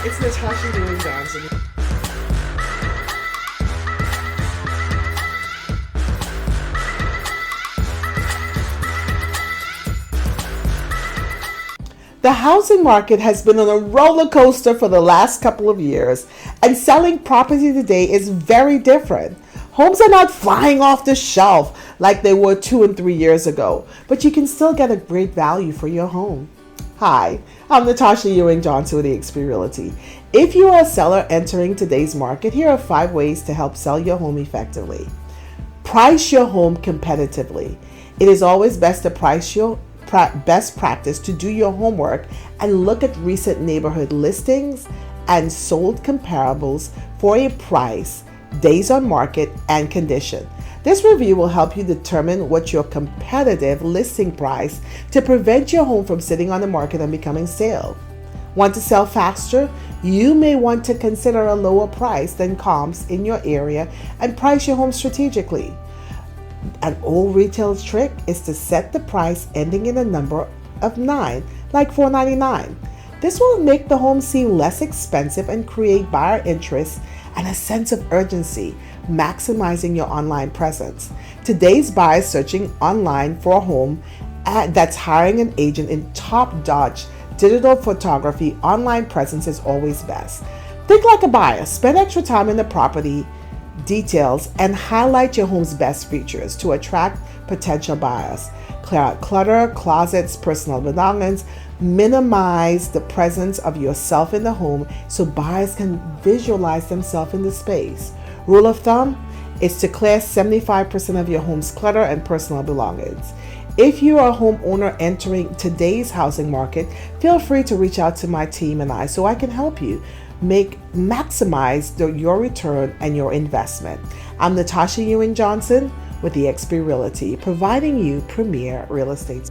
It's Natasha Ewing Johnson. The housing market has been on a roller coaster for the last couple of years, and selling property today is very different. Homes are not flying off the shelf like they were 2 and 3 years ago, but you can still get a great value for your home. Hi, I'm Natasha Ewing Johnson with 𝙀𝙬 Realty. If you are a seller entering today's market, here are 5 ways to help sell your home effectively. Price your home competitively. It is always best to price your best practice to do your homework and look at recent neighborhood listings and sold comparables for a price, days on market, and condition. This review will help you determine what your competitive listing price to prevent your home from sitting on the market and becoming stale. Want to sell faster? You may want to consider a lower price than comps in your area and price your home strategically. An old retail trick is to set the price ending in a number of 9, like $4.99. This will make the home seem less expensive and create buyer interest and a sense of urgency, maximizing your online presence. Today's buyers searching online for a home that's hiring an agent in top-notch digital photography. Online presence is always best. Think like a buyer. Spend extra time in the property details and highlight your home's best features to attract potential buyers. Clear out clutter, closets, personal belongings. Minimize the presence of yourself in the home so buyers can visualize themselves in the space. Rule of thumb is to clear 75% of your home's clutter and personal belongings. If you are a homeowner entering today's housing market, feel free to reach out to my team and I so I can help you maximize your return and your investment. I'm Natasha Ewing Johnson with 𝙀𝙬 Realty, providing you premier real estate.